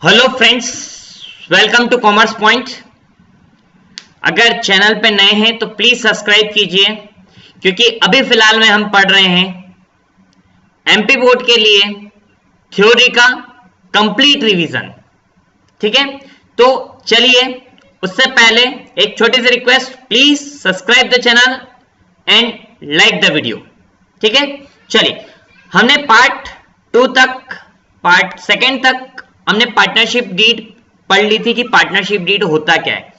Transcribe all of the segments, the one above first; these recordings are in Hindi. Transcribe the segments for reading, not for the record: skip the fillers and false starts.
Hello friends, welcome to commerce point. अगर चैनल पे नए हैं तो प्लीज सब्सक्राइब कीजिए, क्योंकि अभी फिलहाल में हम पढ़ रहे हैं एमपी बोर्ड के लिए थ्योरी का कंप्लीट रिवीजन। ठीक है, तो चलिए उससे पहले एक छोटी सी request, please subscribe the channel and like the video. ठीक है, चलिए हमने पार्ट 2 तक, पार्ट 2 तक हमने पार्टनरशिप डीड पढ़ ली थी कि पार्टनरशिप डीड होता क्या है।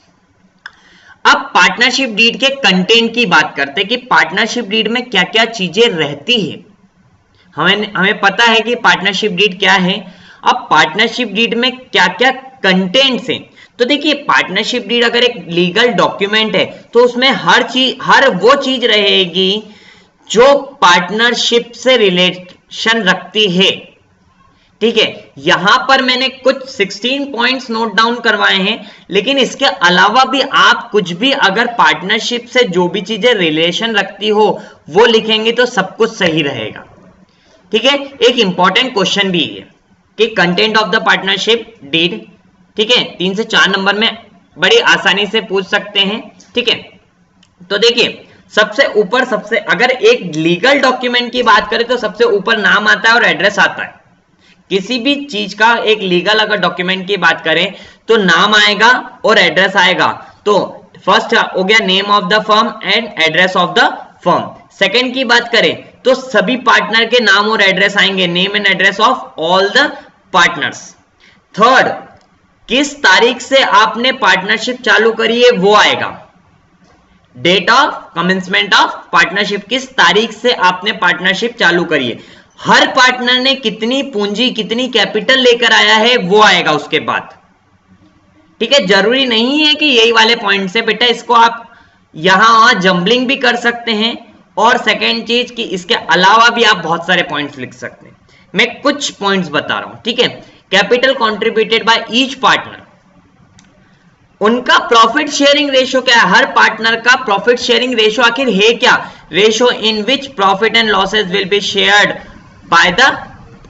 अब पार्टनरशिप डीड के कंटेंट की बात करते हैं कि पार्टनरशिप डीड में क्या क्या चीजें रहती है। हमें पता है कि पार्टनरशिप डीड क्या है। अब पार्टनरशिप डीड में क्या क्या कंटेंट्स हैं, तो देखिए पार्टनरशिप डीड अगर एक लीगल डॉक्यूमेंट है तो उसमें हर वो चीज रहेगी जो पार्टनरशिप से रिलेशन रखती है। ठीक है, यहां पर मैंने कुछ 16 पॉइंट्स नोट डाउन करवाए हैं, लेकिन इसके अलावा भी आप कुछ भी अगर पार्टनरशिप से जो भी चीजें रिलेशन रखती हो वो लिखेंगे तो सब कुछ सही रहेगा। ठीक है, एक इंपॉर्टेंट क्वेश्चन भी है कि content of the partnership deed, ठीक है, 3 से 4 नंबर में बड़ी आसानी से पूछ सकते हैं। ठीक है, तो देखिए सबसे ऊपर अगर एक लीगल डॉक्यूमेंट की बात करें तो सबसे ऊपर नाम आता है और एड्रेस आता है। किसी भी चीज का एक लीगल अगर डॉक्यूमेंट की बात करें तो नाम आएगा और एड्रेस आएगा। तो फर्स्ट हो गया name of the firm and address of the firm. Second की बात करें तो सभी पार्टनर के नाम और एड्रेस आएंगे, name and address of all the partners. Third, किस तारीख से आपने पार्टनरशिप चालू करी है वो आएगा। Date of commencement of partnership, किस तारीख से आपने पार्टनरशिप चालू करी है। हर पार्टनर ने कितनी पूंजी, कितनी कैपिटल लेकर आया है वो आएगा उसके बाद। ठीक है, जरूरी नहीं है कि यही वाले पॉइंट से बेटा, इसको आप यहां जंबलिंग भी कर सकते हैं। और सेकेंड चीज कि इसके अलावा भी आप बहुत सारे पॉइंट्स लिख सकते हैं। मैं कुछ पॉइंट्स बता रहा हूं। ठीक है, capital contributed by each partner, उनका प्रॉफिट शेयरिंग रेशो क्या है। हर पार्टनर का प्रॉफिट शेयरिंग रेशो आखिर है क्या। Ratio in which profit and losses will be shared by the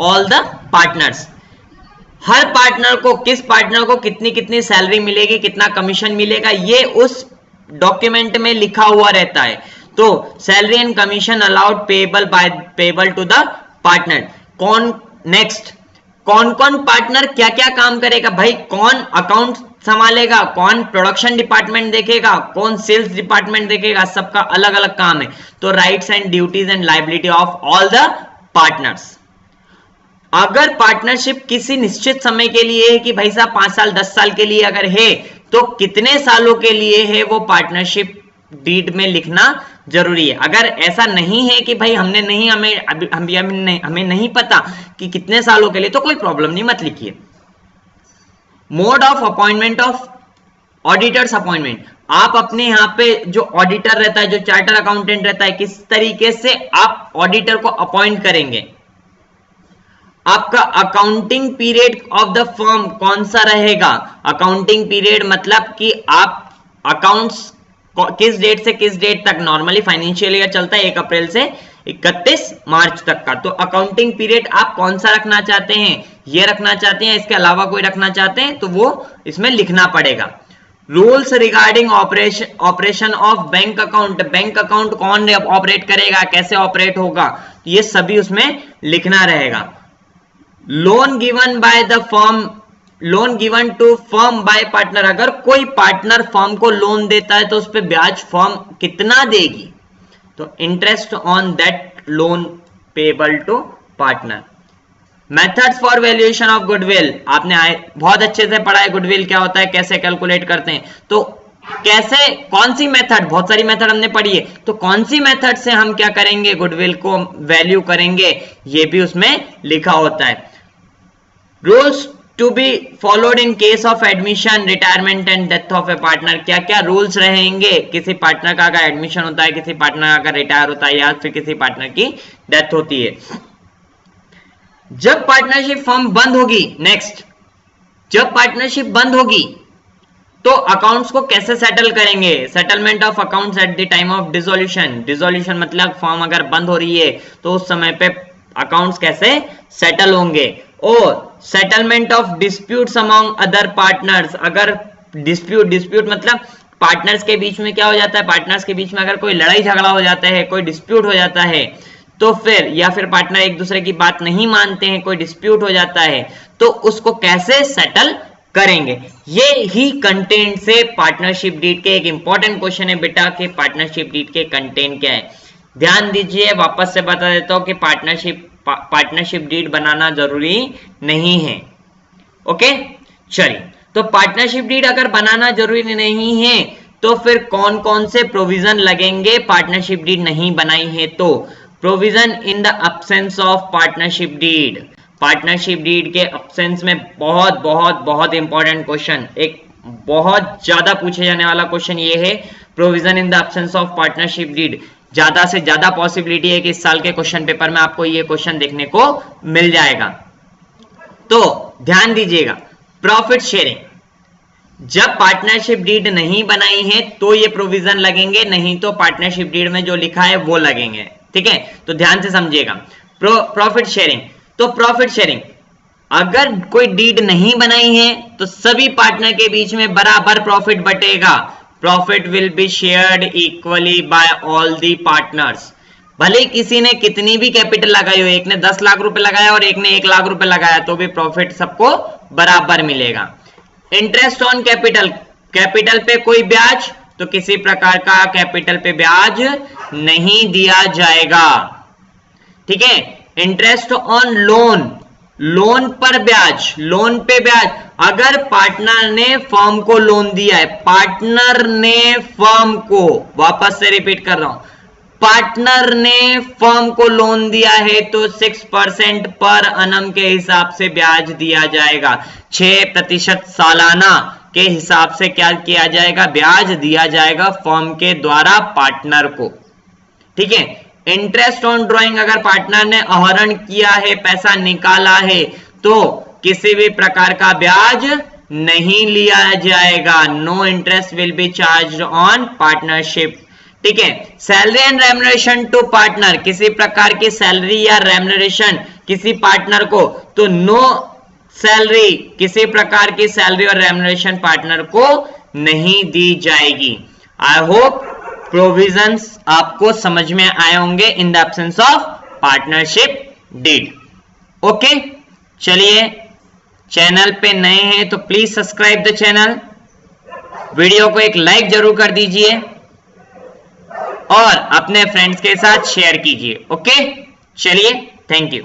all the partners. Her partner को, किस पार्टनर को कितनी कितनी सैलरी मिलेगी, कितना कमीशन मिलेगा, ये उस डॉक्यूमेंट में लिखा हुआ रहता है। तो salary and commission allowed payable to the partner. Next, कौन कौन पार्टनर क्या क्या काम करेगा भाई। कौन अकाउंट संभालेगा, कौन प्रोडक्शन डिपार्टमेंट देखेगा, कौन सेल्स डिपार्टमेंट देखेगा, सबका अलग अलग काम है। तो rights and duties and liability of all the partners. अगर पार्टनरशिप किसी निश्चित समय के लिए है कि भाई साहब 5 साल 10 साल के लिए अगर है तो कितने सालों के लिए है वो पार्टनरशिप डीड में लिखना जरूरी है। अगर ऐसा नहीं है कि भाई हमें नहीं पता कि कितने सालों के लिए, तो कोई प्रॉब्लम नहीं, मत लिखिए। Mode of appointment of auditors appointment, आप अपने यहाँ पे जो ऑडिटर रहता है, जो चार्टर अकाउंटेंट रहता है, किस तरीके से आप ऑडिटर को अपॉइंट करेंगे। आपका accounting period of the firm कौन सा रहेगा। अकाउंटिंग पीरियड मतलब कि आप अकाउंट्स किस डेट से किस डेट तक, नॉर्मली फाइनेंशियल ईयर चलता है 1 अप्रैल से 31 मार्च तक का। तो अकाउंटिंग पीरियड आप कौन सा रखना चाहते हैं, ये रखना चाहते हैं, इसके अलावा कोई रखना चाहते हैं तो वो इसमें लिखना पड़ेगा। Rules regarding operation of bank account, bank account कौन ऑपरेट करेगा, कैसे ऑपरेट होगा, ये सभी उसमें लिखना रहेगा। Loan given by the firm, loan given to firm by partner, अगर कोई पार्टनर फर्म को लोन देता है तो उस पर ब्याज फर्म कितना देगी, तो interest on that loan payable to partner. Methods for valuation of goodwill, आपने बहुत अच्छे से पढ़ा है गुडविल क्या होता है, कैसे कैलकुलेट करते हैं। तो कैसे, कौन सी मेथड, बहुत सारी मेथड हमने पढ़ी है, तो कौन सी मेथड से हम क्या करेंगे, गुडविल को वैल्यू करेंगे, ये भी उसमें लिखा होता है। Rules to be followed in case of admission, retirement and death of a partner, क्या क्या रूल्स रहेंगे किसी पार्टनर का अगर एडमिशन होता है, किसी पार्टनर का अगर रिटायर होता है या फिर किसी पार्टनर की डेथ होती है। जब पार्टनरशिप फर्म बंद होगी, नेक्स्ट, जब पार्टनरशिप बंद होगी तो अकाउंट्स को कैसे सेटल करेंगे। Settlement of accounts at the time of dissolution, dissolution मतलब फर्म अगर बंद हो रही है तो उस समय पे अकाउंट्स कैसे सेटल होंगे। और settlement of disputes among other partners, अगर डिस्प्यूट मतलब पार्टनर्स के बीच में क्या हो जाता है, पार्टनर्स के बीच में अगर कोई लड़ाई झगड़ा हो जाता है, कोई डिस्प्यूट हो जाता है, तो फिर या फिर पार्टनर एक दूसरे की बात नहीं मानते हैं, कोई डिस्प्यूट हो जाता है, तो उसको कैसे सेटल करेंगे। ये ही कंटेंट से पार्टनरशिप डीड के एक इंपॉर्टेंट क्वेश्चन है बेटा कि पार्टनरशिप डीड के कंटेंट क्या है। ध्यान दीजिए, वापस से बता देता हूं कि पार्टनरशिप डीड बनाना जरूरी नहीं है। ओके, चलिए, तो पार्टनरशिप डीड अगर बनाना जरूरी नहीं है तो फिर कौन कौन से प्रोविजन लगेंगे पार्टनरशिप डीड नहीं बनाई है तो। Provision in the absence of partnership deed, partnership deed के अब्सेंस में बहुत बहुत बहुत इंपॉर्टेंट क्वेश्चन, एक बहुत ज्यादा पूछे जाने वाला क्वेश्चन ये है, provision in the absence of partnership deed. ज्यादा से ज्यादा पॉसिबिलिटी है कि इस साल के क्वेश्चन पेपर में आपको ये क्वेश्चन देखने को मिल जाएगा। तो ध्यान दीजिएगा, प्रॉफिट शेयरिंग, जब पार्टनरशिप डीड नहीं बनाई है तो ये प्रोविजन लगेंगे, नहीं तो पार्टनरशिप डीड में जो लिखा है वो लगेंगे। ठीक है, तो ध्यान से समझिएगा। प्रॉफिट शेयरिंग, तो प्रॉफिट शेयरिंग अगर कोई डीड नहीं बनाई है तो सभी पार्टनर के बीच में बराबर प्रॉफिट बटेगा। Profit will be shared equally by all the partners. भले किसी ने कितनी भी कैपिटल लगाई हो, एक ने 10 लाख रुपए लगाया और एक ने 1 लाख रुपए लगाया, तो भी प्रॉफिट सबको बराबर मिलेगा। इंटरेस्ट ऑन कैपिटल, कैपिटल पे कोई ब्याज, तो किसी प्रकार का कैपिटल पे ब्याज नहीं दिया जाएगा। ठीक है, इंटरेस्ट ऑन लोन, लोन पर ब्याज, लोन पे ब्याज, अगर पार्टनर ने फर्म को लोन दिया है, पार्टनर ने फर्म को, वापस से रिपीट कर रहा हूं, पार्टनर ने फर्म को लोन दिया है तो 6% पर annum के हिसाब से ब्याज दिया जाएगा। 6% सालाना के हिसाब से क्या किया जाएगा, ब्याज दिया जाएगा फर्म के द्वारा पार्टनर को। ठीक है, इंटरेस्ट ऑन ड्रॉइंग, अगर पार्टनर ने आहरण किया है, पैसा निकाला है, तो किसी भी प्रकार का ब्याज नहीं लिया जाएगा। No interest will be charged on partnership. ठीक है, salary and remuneration to partner, किसी प्रकार की सैलरी या रेम्युनरेशन किसी पार्टनर को, तो नो सैलरी, किसी प्रकार की सैलरी और रेम्युनरेशन पार्टनर को नहीं दी जाएगी। आई होप प्रोविजंस आपको समझ में आए होंगे in the absence of partnership deed. Okay, चलिए, चैनल पे नए हैं तो please subscribe the channel, video को एक लाइक जरूर कर दीजिए और अपने फ्रेंड्स के साथ शेयर कीजिए। ओके, चलिए, थैंक यू।